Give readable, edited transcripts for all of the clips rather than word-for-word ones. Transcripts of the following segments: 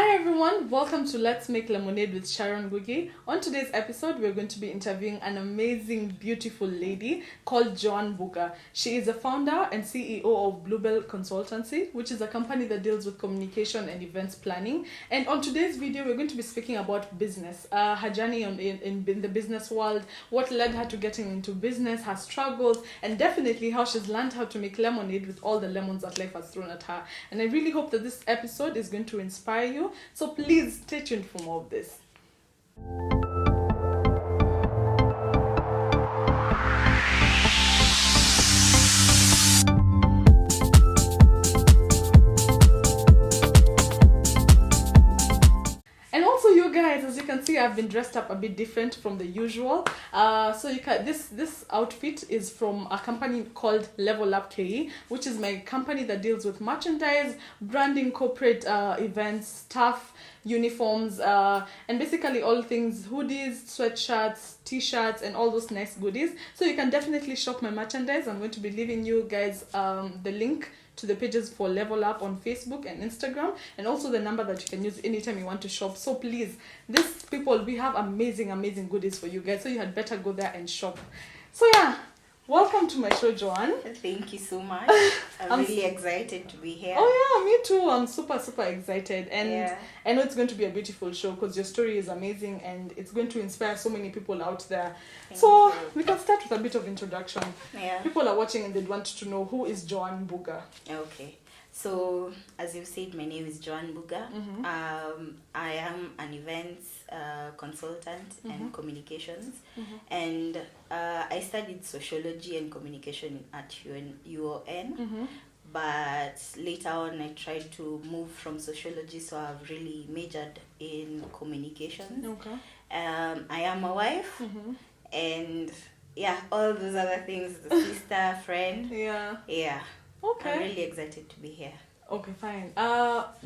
Hi everyone, welcome to Let's Make Lemonade with Sharonngugi. On today's episode, we're going to be interviewing an amazing, beautiful lady called Sharonngugi. She is a founder and CEO of Bluebell Consultancy, which is a company that deals with communication and events planning. And on today's video, we're going to be speaking about business, her journey in the business world, what led her to getting into business, her struggles, and definitely how she's learned how to make lemonade with all the lemons that life has thrown at her. And I really hope that this episode is going to inspire you. So please stay tuned for more of this. And also, you guys, as you can see, I've been dressed up a bit different from the usual. So you can this outfit is from a company called Level Up KE, which is my company that deals with merchandise, branding, corporate events, stuff, uniforms, and basically all things hoodies, sweatshirts, t-shirts, and all those nice goodies. So you can definitely shop my merchandise. I'm going to be leaving you guys the link to the pages for Level Up on Facebook and Instagram, and also the number that you can use anytime you want to shop. So please, these people, we have amazing goodies for you guys, so you had better go there and shop. So yeah, welcome to my show, Joanne. Thank you so much. I'm really excited to be here. Oh yeah, me too. I'm super excited, and I know it's going to be a beautiful show because your story is amazing and it's going to inspire so many people out there. So we can start with a bit of introduction. Yeah. People are watching and they want to know, who is Sharonngugi? Okay. So, as you've said, my name is Sharonngugi. I am an events consultant and communications, and I studied sociology and communication at UON. But later on, I tried to move from sociology, so I've really majored in communications. Okay. I am a wife, and all those other things, the sister, friend. Yeah. Okay. I'm really excited to be here. Okay, fine.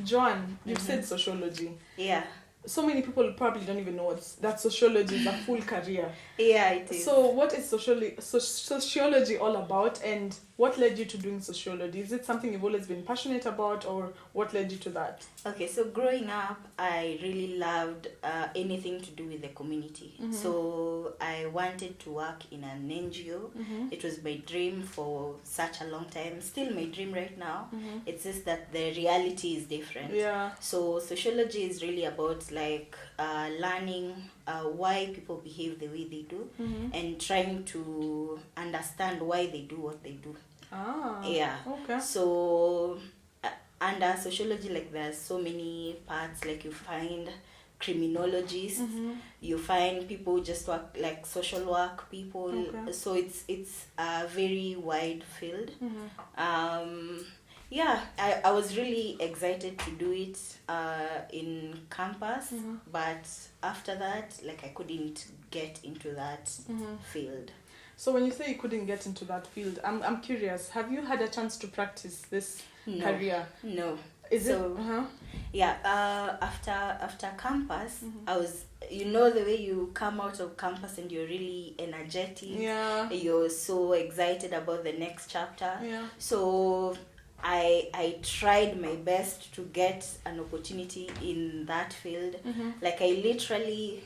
Joanne, you've said sociology. Yeah. So many people probably don't even know that sociology is a full career. Yeah, it is. So what is sociology all about, and what led you to doing sociology? Is it something you've always been passionate about, or what led you to that? Okay, so growing up, I really loved anything to do with the community. So I wanted to work in an NGO. It was my dream for such a long time. Still my dream right now. It's just that the reality is different. Yeah. So sociology is really about learning why people behave the way they do, and trying to understand why they do what they do. Yeah. Okay. So under sociology, there's so many parts. You find criminologists, you find people just work social work people. Okay. So it's a very wide field. I was really excited to do it in campus, but after that, I couldn't get into that field. So when you say you couldn't get into that field, I'm curious, have you had a chance to practice this career? No. Is so, it? After campus, I was, the way you come out of campus and you're really energetic. Yeah. You're so excited about the next chapter. Yeah. So I tried my best to get an opportunity in that field. I literally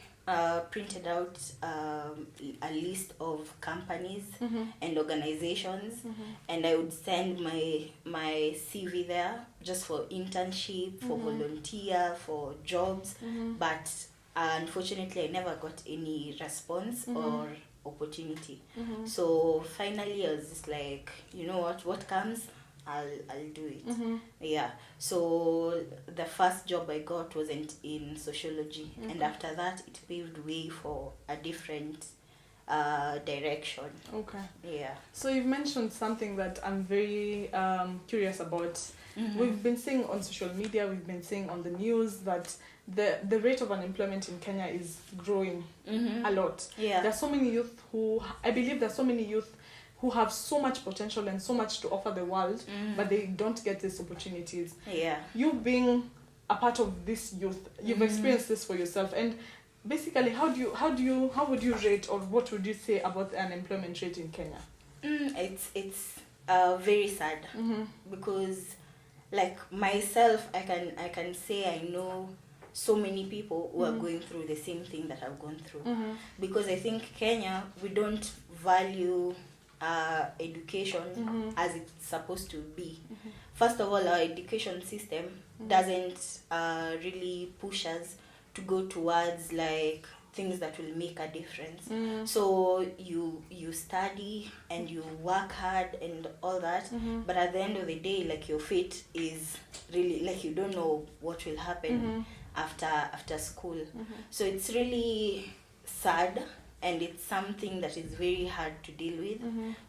printed out a list of companies and organizations, and I would send my CV there just for internship, for volunteer, for jobs, but unfortunately I never got any response or opportunity. So finally I was just like, what comes, I'll do it. Yeah. So the first job I got wasn't in sociology, and after that it paved way for a different direction. Okay. Yeah. So you've mentioned something that I'm very curious about. We've been seeing on social media, we've been seeing on the news that the rate of unemployment in Kenya is growing a lot. Yeah. There's so many youth who who have so much potential and so much to offer the world, but they don't get these opportunities. Yeah. You being a part of this youth, you've experienced this for yourself, and basically, how would you rate, or what would you say about the unemployment rate in Kenya? It's very sad, because like myself, I can say I know so many people who are going through the same thing that I've gone through. Because I think Kenya, we don't value education as it's supposed to be. First of all, our education system doesn't really push us to go towards like things that will make a difference. So you study and you work hard and all that, but at the end of the day, like your fate is really like you don't know what will happen after school. So it's really sad, and it's something that is very hard to deal with,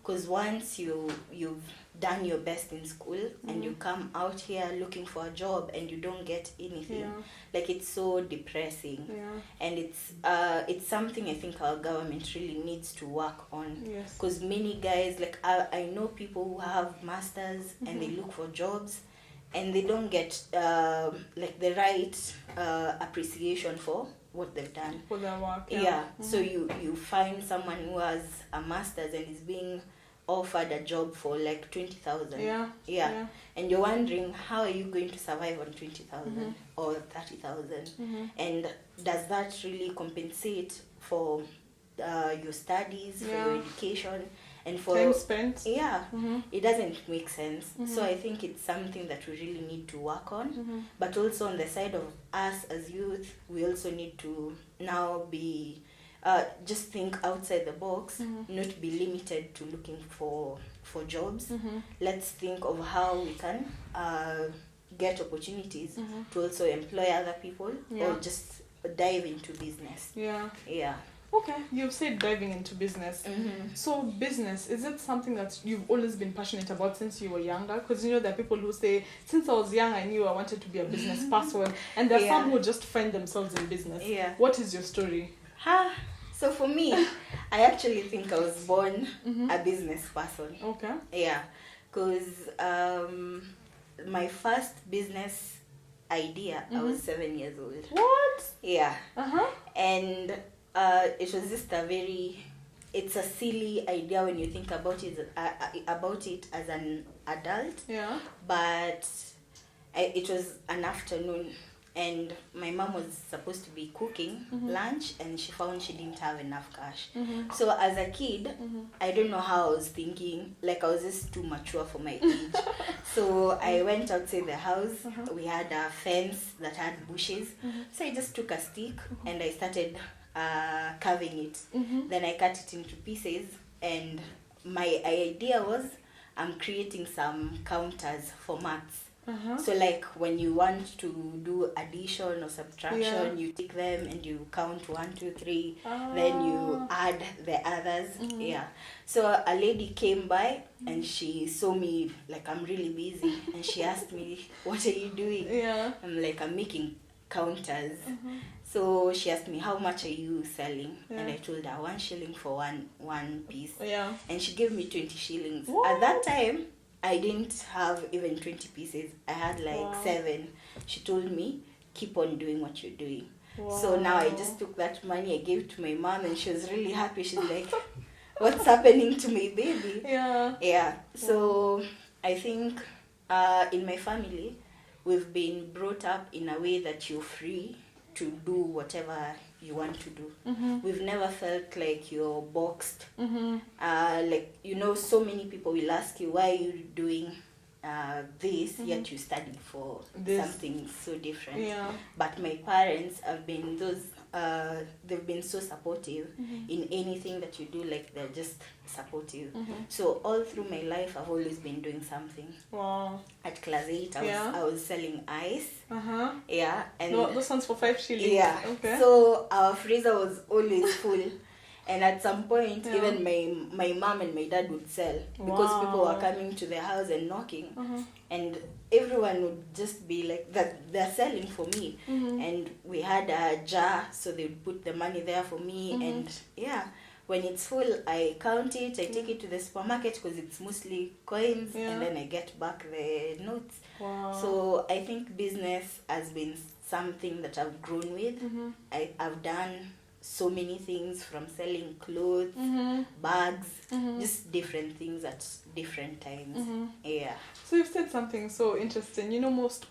because once you've done your best in school and you come out here looking for a job and you don't get anything, like it's so depressing. And it's something I think our government really needs to work on, because many guys, like I know people who have masters and they look for jobs and they don't get like the right appreciation for what they've done, for their work. So you find someone who has a master's and is being offered a job for like 20,000, and you're wondering, how are you going to survive on 20,000 or 30,000? And does that really compensate for your studies, for your education, and for time spent? It doesn't make sense. So I think it's something that we really need to work on. But also on the side of us as youth, we also need to now be just think outside the box, not be limited to looking for jobs. Let's think of how we can get opportunities to also employ other people, or just dive into business. Okay, you've said diving into business. So business, is it something that you've always been passionate about since you were younger? Because you know there are people who say, since I was young I knew I wanted to be a business person, and there are some who just find themselves in business. What is your story? So for me, I actually think I was born a business person. Because my first business idea, I was 7 years old. What? And it was just it's a silly idea when you think about it as an adult. But it was an afternoon, and my mom was supposed to be cooking lunch, and she found she didn't have enough cash. So as a kid, I don't know how I was thinking, like I was just too mature for my age. So I went outside the house. We had a fence that had bushes. So I just took a stick and I started carving it. Then I cut it into pieces, and my idea was I'm creating some counters for maths. So like when you want to do addition or subtraction, you take them and you count 1, 2, 3, then you add the others. So a lady came by and she saw me like I'm really busy, and she asked me, what are you doing? I'm like, I'm making counters. So she asked me, how much are you selling? And I told her 1 shilling for one piece. And she gave me 20 shillings. At that time, I didn't have even 20 pieces. I had like 7. She told me, keep on doing what you're doing. So now I just took that money, I gave it to my mom, and she was really happy. She's like, what's happening to my baby? So I think in my family, we've been brought up in a way that you're free to do whatever you want to do. We've never felt like you're boxed. Like, you know, so many people will ask you, why are you doing this, yet you studied for something so different. But my parents have been they've been so supportive in anything that you do. Like, they're just supportive. So all through my life, I've always been doing something. At class 8, I was selling ice. And those ones for 5 shillings. So our freezer was always full. And at some point, even my mom and my dad would sell, because people were coming to their house and knocking. And everyone would just be like, that they're selling for me. And we had a jar, so they would put the money there for me. And when it's full, I count it, I take it to the supermarket, because it's mostly coins, and then I get back the notes. So I think business has been something that I've grown with. I've done so many things, from selling clothes, bags, just different things at different times. Yeah. So you've said something so interesting. You know, most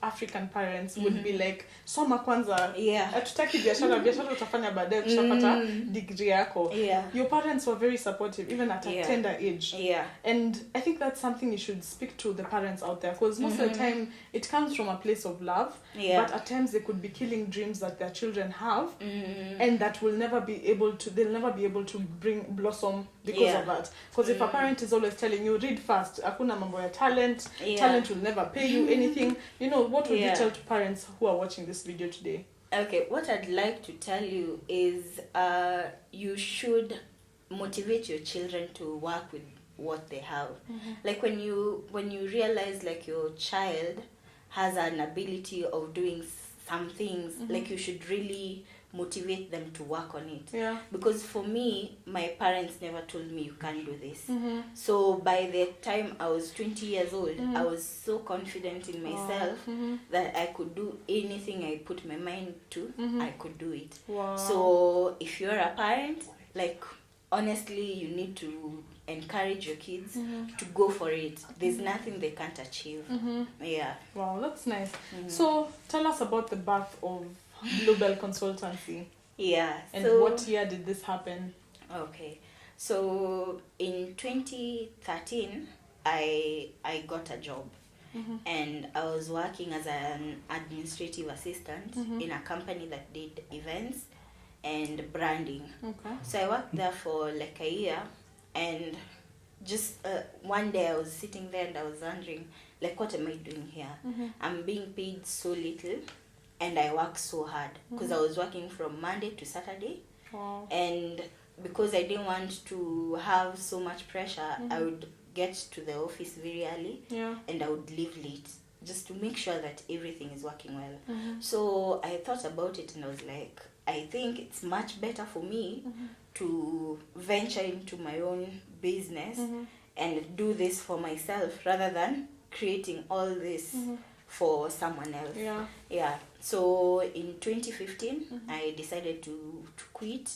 African parents would be like, soma kwanza. Yeah. Hatutaki biashara utafanya baadaye ukishapata degree yako. Yeah. Your parents were very supportive even at a tender age. Yeah. And I think that's something you should speak to the parents out there, because most of the time it comes from a place of love. Yeah. But at times they could be killing dreams that their children have, and that will never be able to. They'll never be able to blossom because of that. Because if a parent is always telling you, read fast, hakuna mambo ya talent, talent will never pay you anything. You know, what would you tell to parents who are watching this video today? Okay, what I'd like to tell you is you should motivate your children to work with what they have. Like when you realize like your child has an ability of doing some things, like you should really motivate them to work on it. Yeah. Because for me, my parents never told me you can't do this. So by the time I was 20 years old, I was so confident in myself that I could do anything I put my mind to, I could do it. Wow. So if you're a parent, like honestly, you need to encourage your kids to go for it. There's nothing they can't achieve. Yeah. Wow, that's nice. So tell us about the birth of Bluebell Consultancy. Yeah. And so, what year did this happen? Okay. So in 2013, I got a job. And I was working as an administrative assistant in a company that did events and branding. Okay. So I worked there for like a year, and just one day I was sitting there and I was wondering, like, what am I doing here? I'm being paid so little, and I work so hard because I was working from Monday to Saturday. Wow. And because I didn't want to have so much pressure, I would get to the office very early, and I would leave late just to make sure that everything is working well. So I thought about it and I was like, I think it's much better for me to venture into my own business and do this for myself rather than creating all this for someone else. Yeah. So in 2015, I decided to quit,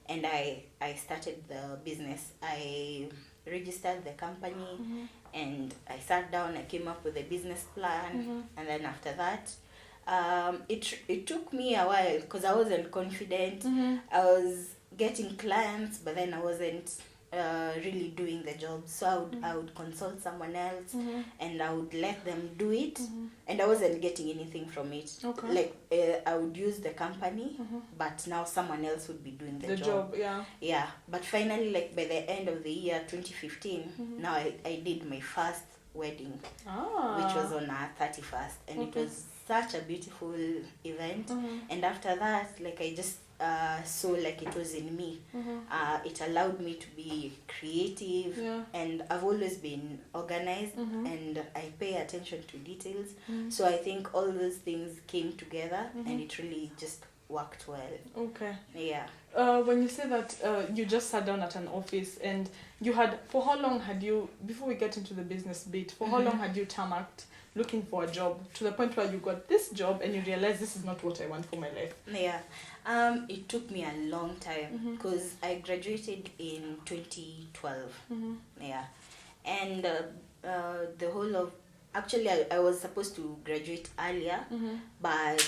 and I started the business. I registered the company, and I sat down, I came up with a business plan, and then after that, it took me a while because I wasn't confident. I was getting clients, but then I wasn't really doing the job. So I would consult someone else, and I would let them do it, and I wasn't getting anything from it. Okay. Like I would use the company, but now someone else would be doing the job. Yeah. But finally, like by the end of the year 2015, now I did my first wedding, which was on our 31st, and it was such a beautiful event. And after that, like I just saw like it was in me. It allowed me to be creative, and I've always been organized, and I pay attention to details. So I think all those things came together, and it really just worked well. Okay. Yeah. When you say that you just sat down at an office and you had, for how long had you, before we get into the business bit, for how long had you tarmacked looking for a job to the point where you got this job and you realized this is not what I want for my life? Yeah. It took me a long time because I graduated in 2012. Yeah. And the whole of, actually I was supposed to graduate earlier, but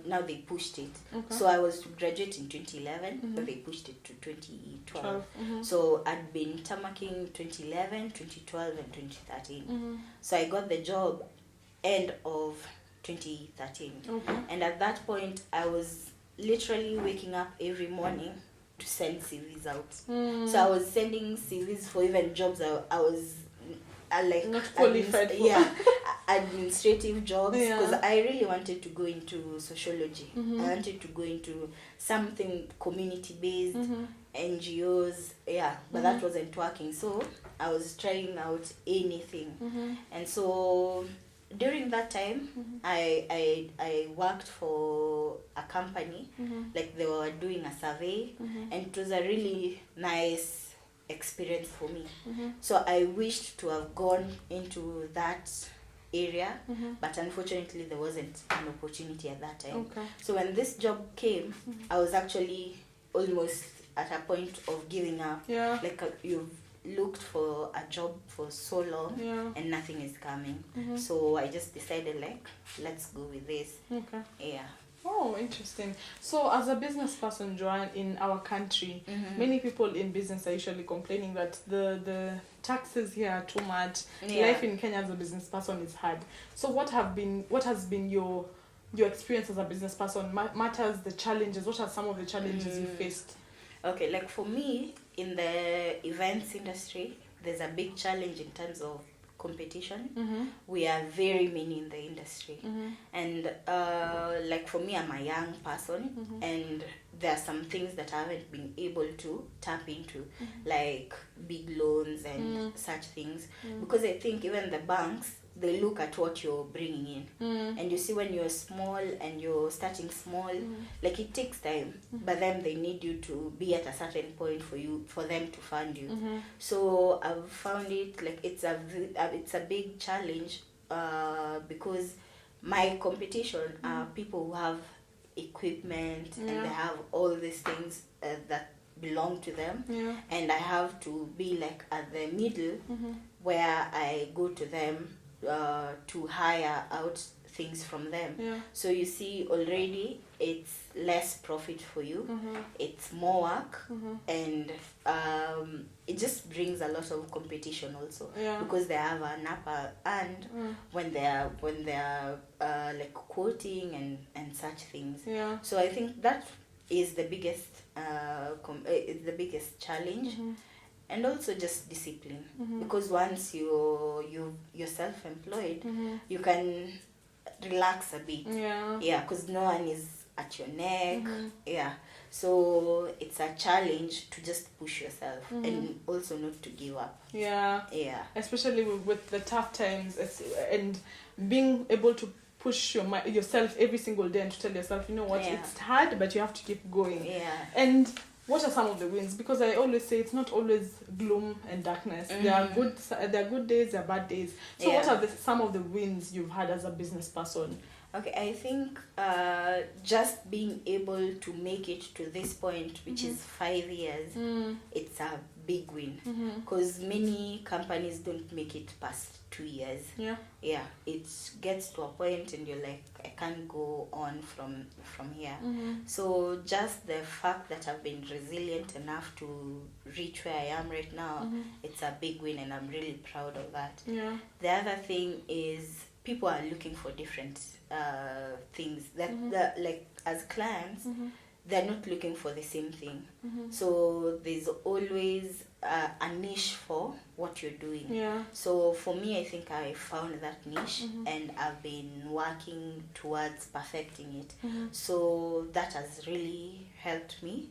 now they pushed it. So I was to graduate in 2011, but they pushed it to 2012. So I'd been tamarking 2011, 2012 and 2013. So I got the job end of 2013. And at that point I was literally waking up every morning to send CVs out. So I was sending CVs for even jobs I was like not qualified for. Administrative jobs, because I really wanted to go into sociology. I wanted to go into something community based, NGOs, but that wasn't working. So I was trying out anything. And so during that time, I worked for a company, like they were doing a survey, and it was a really nice experience for me. So I wished to have gone into that area, but unfortunately there wasn't an opportunity at that time. So when this job came, I was actually almost at a point of giving up. Like looked for a job for so long, and nothing is coming. So I just decided, like, let's go with this. Okay. Yeah. Oh, interesting. So as a business person, Joanne, in our country, many people in business are usually complaining that the taxes here are too much. Life in Kenya as a business person is hard. So what has been your experience as a business person? Matters the challenges. What are some of the challenges you faced? Okay, like for me, in the events industry, there's a big challenge in terms of competition. We are very many in the industry, and like for me, I'm a young person, and there are some things that I haven't been able to tap into, like big loans and such things, because I think even the banks, they look at what you're bringing in, and you see when you're small and you're starting small, like it takes time, but then they need you to be at a certain point for them to fund you. So I've found it like it's a big challenge, because my competition are people who have equipment and they have all these things that belong to them, and I have to be like at the middle, where I go to them to hire out things from them. So you see, already it's less profit for you, it's more work, and it just brings a lot of competition also, because they have an upper hand when they're like quoting and such things. So I think that is the biggest challenge. And also just discipline, because once you're self-employed, you can relax a bit, because no one is at your neck, so it's a challenge to just push yourself, and also not to give up, especially with the tough times, and being able to push yourself every single day, and to tell yourself, you know what, it's hard, but you have to keep going. And what are some of the wins? Because I always say it's not always gloom and darkness. There are good days, there are bad days. So what are some of the wins you've had as a business person? Okay, I think just being able to make it to this point, which is 5 years, it's a big win, because many companies don't make it past 2 years. It gets to a point and you're like, I can't go on from here. So just the fact that I've been resilient enough to reach where I am right now, it's a big win, and I'm really proud of that. The other thing is people are looking for different things that like as clients, they're not looking for the same thing. So there's always a niche for what you're doing. So for me, I think I found that niche, and I've been working towards perfecting it. So that has really helped me,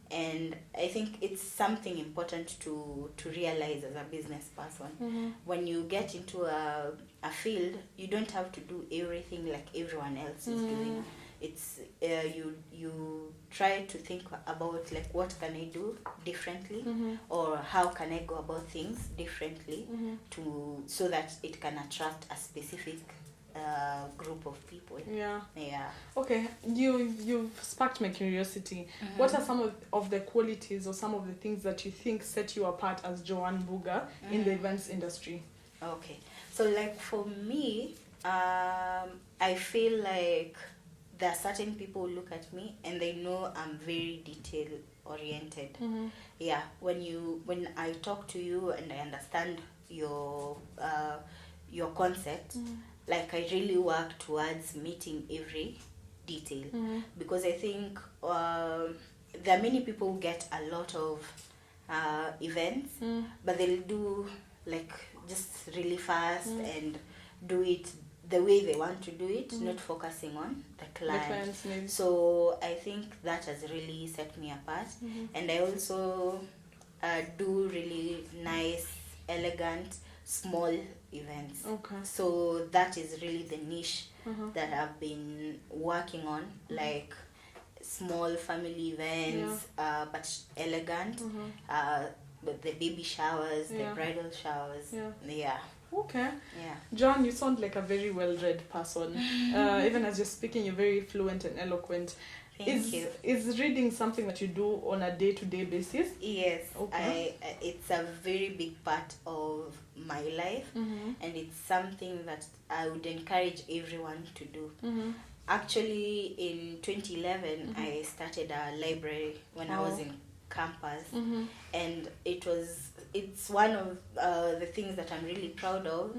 and I think it's something important to realize as a business person. When you get into a field, you don't have to do everything like everyone else is doing. It's you try to think about, like, what can I do differently, or how can I go about things differently, so that it can attract a specific group of people. Okay, you've sparked my curiosity. What are some of the qualities or some of the things that you think set you apart as Joanne Mbuga in the events industry? Okay, so like for me, I feel like there are certain people who look at me and they know I'm very detail oriented. When I talk to you and I understand your concept, like I really work towards meeting every detail, because I think there are many people who get a lot of events, but they'll do like just really fast and do it the way they want to do it, not focusing on the client. So I think that has really set me apart. And I also do really nice, elegant, small events. So that is really the niche that I've been working on, like small family events, but elegant, with the baby showers, the bridal showers. Okay. John, you sound like a very well-read person. Even as you're speaking, you're very fluent and eloquent. Thank you. Is reading something that you do on a day-to-day basis? Yes, Okay. it's a very big part of my life, and it's something that I would encourage everyone to do. Actually, in 2011, I started a library when I was in campus, and it's one of the things that I'm really proud of,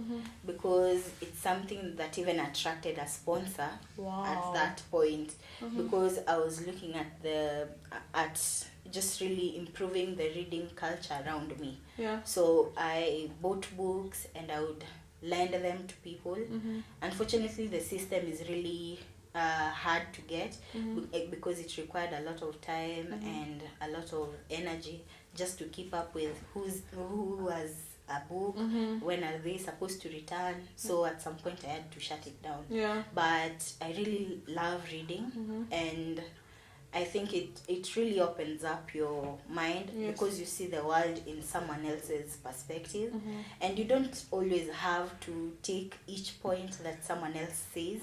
because it's something that even attracted a sponsor at that point, because I was looking at just really improving the reading culture around me. So I bought books and I would lend them to people. Unfortunately, the system is really hard to get, because it required a lot of time and a lot of energy just to keep up with who has a book, when are they supposed to return. So at some point I had to shut it down. But I really love reading, and I think it really opens up your mind, because you see the world in someone else's perspective, and you don't always have to take each point that someone else says.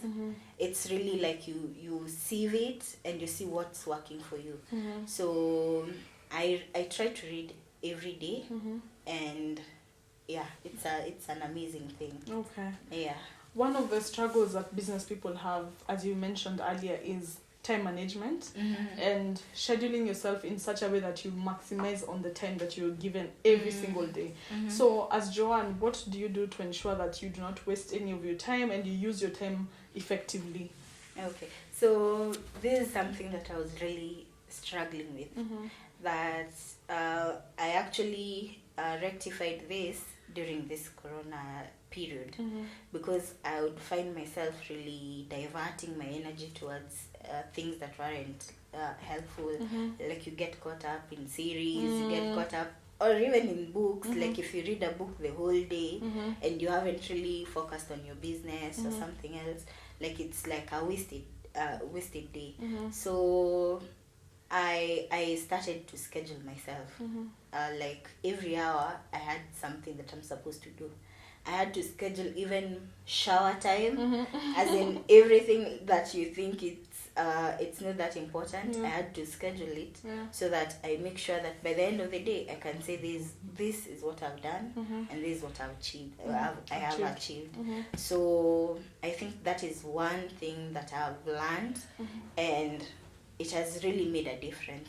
It's really like you see it and you see what's working for you. So I try to read every day, and it's an amazing thing. One of the struggles that business people have, as you mentioned earlier, is time management and scheduling yourself in such a way that you maximize on the time that you're given every single day. So as Joanne, what do you do to ensure that you do not waste any of your time and you use your time effectively? Okay, so this is something that I was really struggling with, that I actually rectified this during this corona period, because I would find myself really diverting my energy towards things that weren't helpful. Like you get caught up in series, you get caught up, or even in books. Like if you read a book the whole day and you haven't really focused on your business or something else, like it's like a wasted day. So I started to schedule myself. Like every hour I had something that I'm supposed to do. I had to schedule even shower time, as in everything that you think it's not that important. I had to schedule it so that I make sure that by the end of the day I can say this is what I've done and this is what I've achieved. I have achieved. So I think that is one thing that I've learned, and it has really made a difference.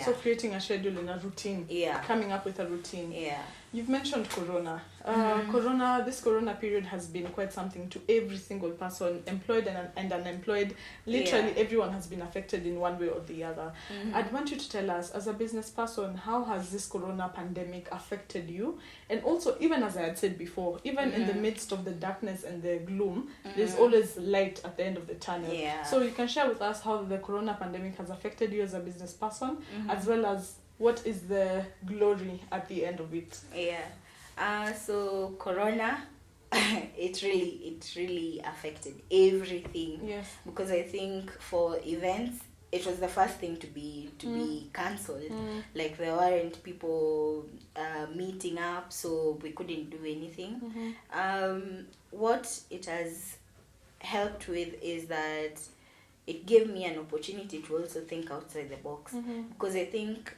So creating a schedule and a routine, coming up with a routine. You've mentioned Corona. This Corona period has been quite something to every single person, employed and unemployed. Literally everyone has been affected in one way or the other. I'd want you to tell us, as a business person, how has this Corona pandemic affected you? And also, even as I had said before, even in the midst of the darkness and the gloom, there's always light at the end of the tunnel. So you can share with us how the Corona pandemic has affected you as a business person, as well as what is the glory at the end of it. So Corona, it really affected everything. Because I think for events, it was the first thing to be cancelled. Like there weren't people meeting up, so we couldn't do anything. What it has helped with is that it gave me an opportunity to also think outside the box. Because I think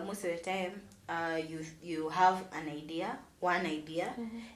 most of the time you have one idea,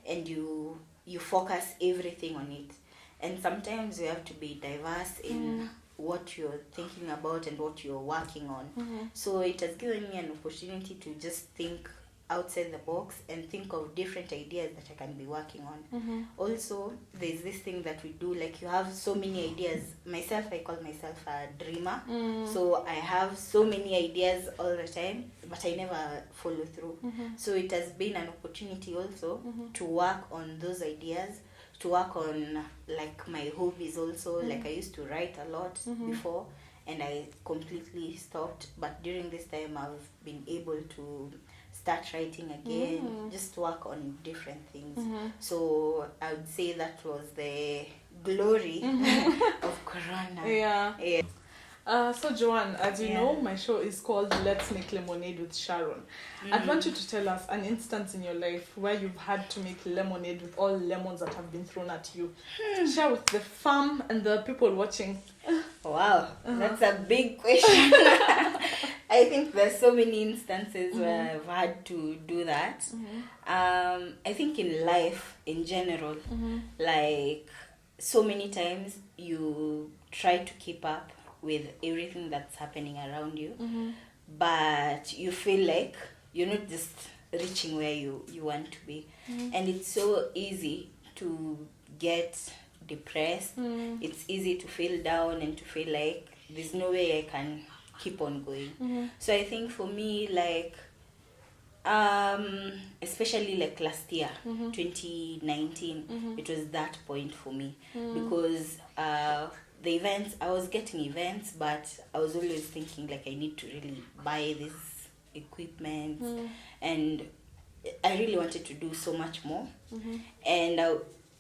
and you focus everything on it. And sometimes you have to be diverse in what you're thinking about and what you're working on. So it has given me an opportunity to just think outside the box and think of different ideas that I can be working on. Also, there's this thing that we do, like you have so many ideas. I call myself a dreamer. So I have so many ideas all the time, but I never follow through. So it has been an opportunity also to work on those ideas, to work on like my hobbies also. Like I used to write a lot before, and I completely stopped. But during this time, I've been able to start writing again, just work on different things. So I would say that was the glory of Corona. So Joanne, as you know, my show is called Let's Make Lemonade with Sharon. I'd want you to tell us an instance in your life where you've had to make lemonade with all lemons that have been thrown at you. Share with the fam and the people watching. Wow, that's a big question. I think there's so many instances where I've had to do that. I think in life in general, like so many times you try to keep up with everything that's happening around you, but you feel like you're not just reaching where you want to be. And it's so easy to get depressed. It's easy to feel down and to feel like there's no way I can keep on going. So I think for me, like especially like last year, 2019, it was that point for me, because the events, I was getting events, but I was always thinking like I need to really buy this equipment, and I really wanted to do so much more. And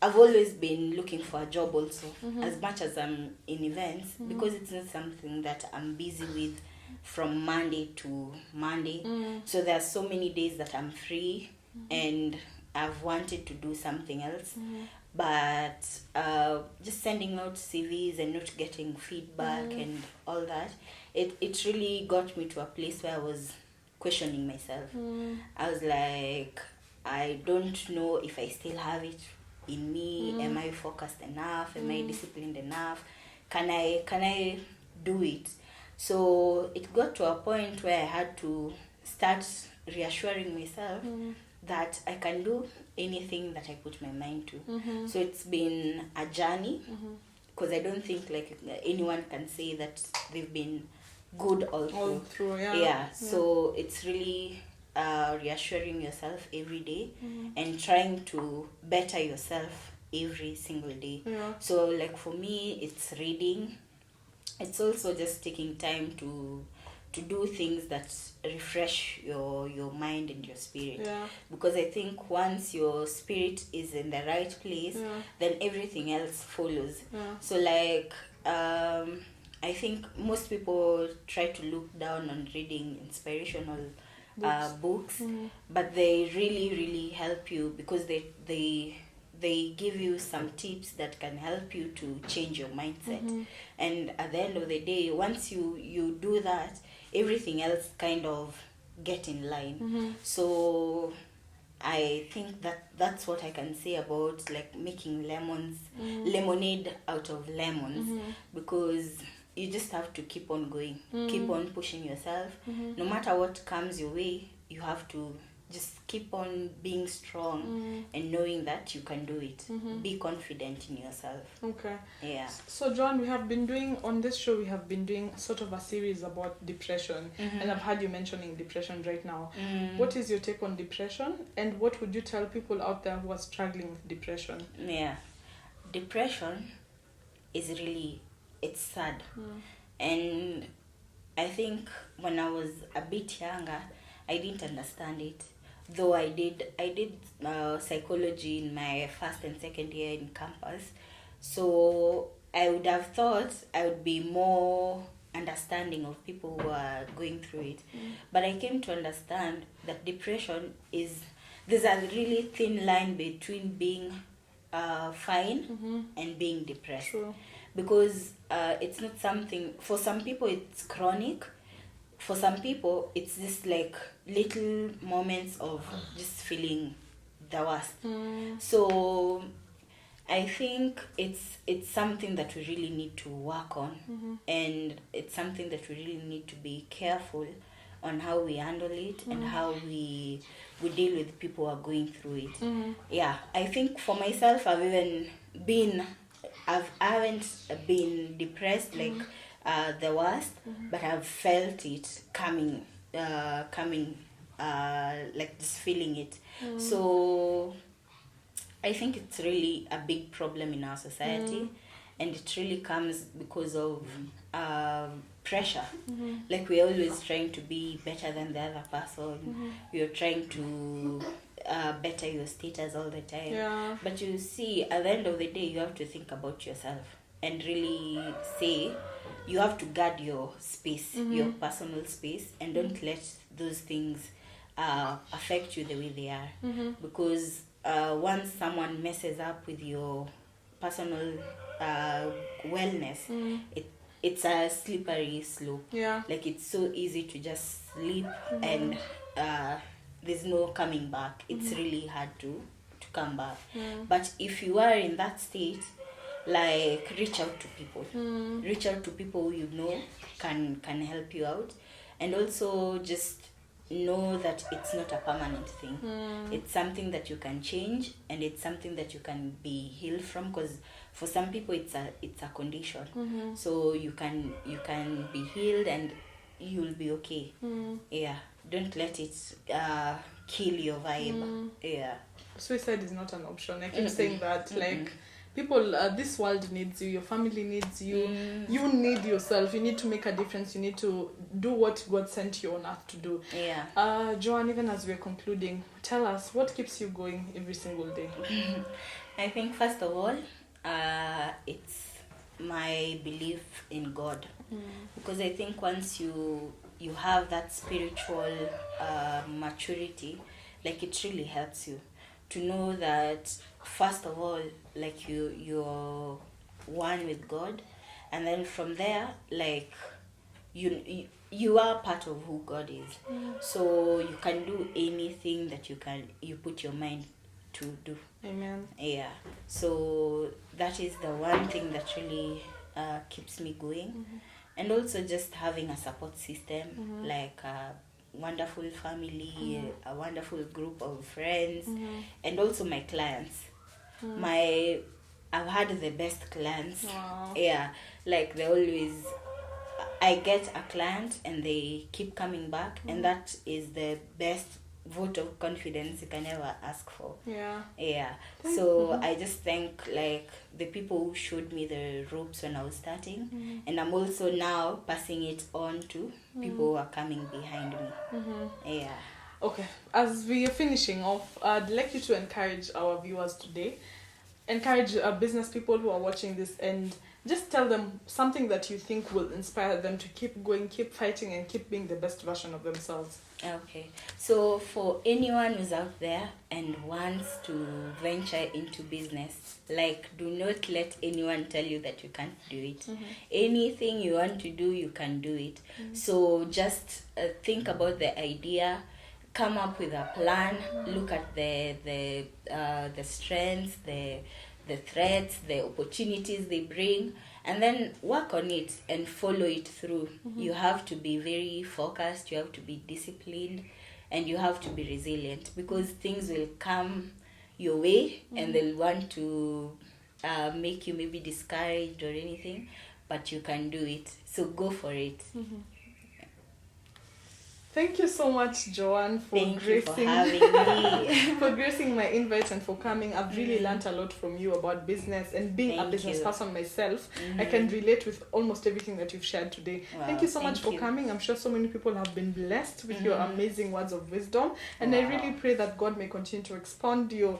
I've always been looking for a job also, as much as I'm in events, because it's not something that I'm busy with from Monday to Monday. So there are so many days that I'm free, and I've wanted to do something else, but just sending out CVs and not getting feedback and all that, it really got me to a place where I was questioning myself. I was like, I don't know if I still have it in me. Am I focused enough? Am I disciplined enough? Can I do it? So it got to a point where I had to start reassuring myself that I can do anything that I put my mind to. So it's been a journey, because I don't think like anyone can say that they've been good all through. So it's really reassuring yourself every day and trying to better yourself every single day. So like for me, it's reading. It's also just taking time to do things that refresh your mind and your spirit, because I think once your spirit is in the right place, then everything else follows. So like I think most people try to look down on reading inspirational books, but they really help you, because they give you some tips that can help you to change your mindset. And at the end of the day, once you do that, everything else kind of get in line. So I think that's what I can say about like making lemonade out of lemons, because you just have to keep on going, keep on pushing yourself. No matter what comes your way, you have to just keep on being strong and knowing that you can do it. Be confident in yourself. Okay. Yeah. So Joan, we have been doing on this show, we have been doing sort of a series about depression, and I've heard you mentioning depression right now. What is your take on depression, and what would you tell people out there who are struggling with depression? Yeah. Depression is really, it's sad. And I think when I was a bit younger, I didn't understand it. Though I did psychology in my first and second year in campus, so I would have thought I would be more understanding of people who are going through it. But I came to understand that depression there's a really thin line between being fine and being depressed. True. Because it's not something, for some people it's chronic. For some people, it's just like little moments of just feeling the worst. So I think it's something that we really need to work on, and it's something that we really need to be careful on how we handle it and how we deal with people who are going through it. Yeah, I think for myself, I haven't been depressed like the worst, but I've felt it coming, like just feeling it. So I think it's really a big problem in our society, and it really comes because of pressure. Like we're always trying to be better than the other person. You're trying to better your status all the time. But you see, at the end of the day, you have to think about yourself and really say, you have to guard your space, your personal space, and don't let those things affect you the way they are. Because once someone messes up with your personal wellness, it's a slippery slope. Yeah. Like it's so easy to just slip and there's no coming back. It's really hard to come back. But if you are in that state, like reach out to people. Reach out to people you know can help you out, and also just know that it's not a permanent thing. It's something that you can change, and it's something that you can be healed from, because for some people it's a condition. So you can be healed and you'll be okay. Yeah, don't let it kill your vibe. Yeah, suicide is not an option. I keep saying that. Like, people, this world needs you, your family needs you, you need yourself, you need to make a difference, you need to do what God sent you on earth to do. Yeah. Joanne, even as we're concluding, tell us, what keeps you going every single day? I think first of all, it's my belief in God. Because I think once you have that spiritual maturity, like it really helps you to know that first of all, like you're one with God, and then from there, like you are part of who God is. So you can do anything that you put your mind to do. Amen. Yeah. So that is the one thing that really keeps me going. And also just having a support system, like a wonderful family, a wonderful group of friends, and also my clients. I've had the best clients. Wow. Yeah, like they always, I get a client and they keep coming back, and that is the best vote of confidence you can ever ask for. Yeah. Yeah. So I just thank like the people who showed me the ropes when I was starting, and I'm also now passing it on to people who are coming behind me. Yeah. Okay, as we are finishing off, I'd like you to encourage our viewers today, encourage business people who are watching this, and just tell them something that you think will inspire them to keep going, keep fighting, and keep being the best version of themselves. Okay, so for anyone who's out there and wants to venture into business, like, do not let anyone tell you that you can't do it. Anything you want to do, you can do it. So just think about the idea, come up with a plan, look at the strengths, the threats, the opportunities they bring, and then work on it and follow it through. You have to be very focused, you have to be disciplined, and you have to be resilient, because things will come your way and they'll want to make you maybe discouraged or anything, but you can do it. So go for it. Thank you so much, Joanne, for Thank you for gracing having me. for gracing my invite and for coming. I've really learned a lot from you about business, and being a Thank business you. person myself, I can relate with almost everything that you've shared today. Wow, thank you so much thank for you. coming. I'm sure so many people have been blessed with your amazing words of wisdom, and I really pray that God may continue to expand your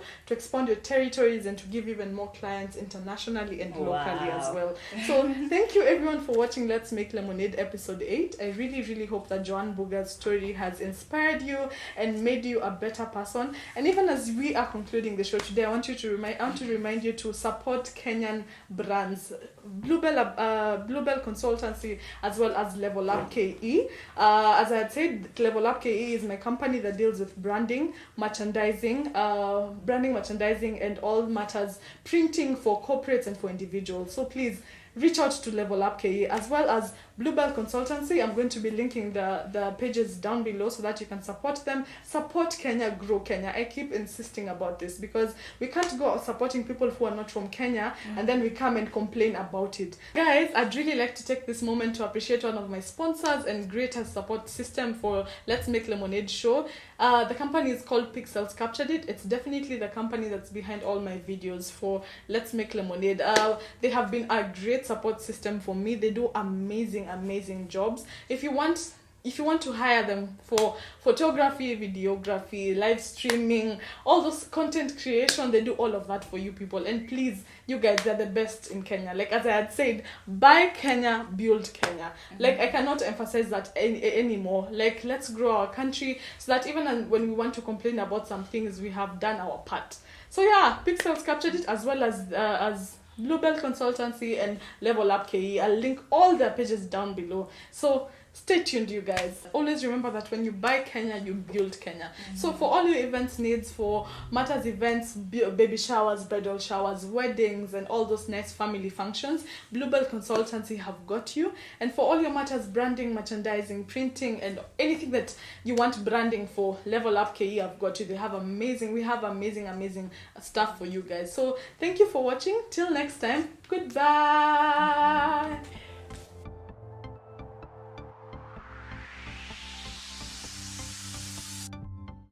territories and to give even more clients internationally and locally as well. So thank you everyone for watching Let's Make Lemonade episode 8. I really, really hope that Joanne Buga's story has inspired you and made you a better person. And even as we are concluding the show today, I want to remind you to support Kenyan brands, Bluebell Consultancy, as well as Level Up KE. As I had said, Level Up KE is my company that deals with branding, merchandising, and all matters printing for corporates and for individuals. So please reach out to Level Up KE, as well as Bluebell Consultancy. I'm going to be linking the pages down below so that you can support them. Support Kenya, grow Kenya. I keep insisting about this because we can't go supporting people who are not from Kenya and then we come and complain about it. Guys, I'd really like to take this moment to appreciate one of my sponsors and greatest support system for Let's Make Lemonade show. The company is called Pixels Captured It. It's definitely the company that's behind all my videos for Let's Make Lemonade. They have been a great support system for me. They do amazing jobs. If you want to hire them for photography, videography, live streaming, all those content creation, they do all of that for you people. And please, you guys are the best in Kenya. Like as I had said, buy Kenya, build Kenya. Like I cannot emphasize that anymore. Like let's grow our country so that even when we want to complain about some things, we have done our part. So yeah, Pixels Captured It, as well as Bluebell Consultancy and Level Up KE. I'll link all their pages down below. So stay tuned, you guys. Always remember that when you buy Kenya, you build Kenya. So for all your events needs, for matters events, baby showers, bridal showers, weddings, and all those nice family functions, Bluebell Consultancy have got you. And for all your matters, branding, merchandising, printing, and anything that you want branding for, Level Up KE, I've got you. We have amazing stuff for you guys. So thank you for watching. Till next time, goodbye.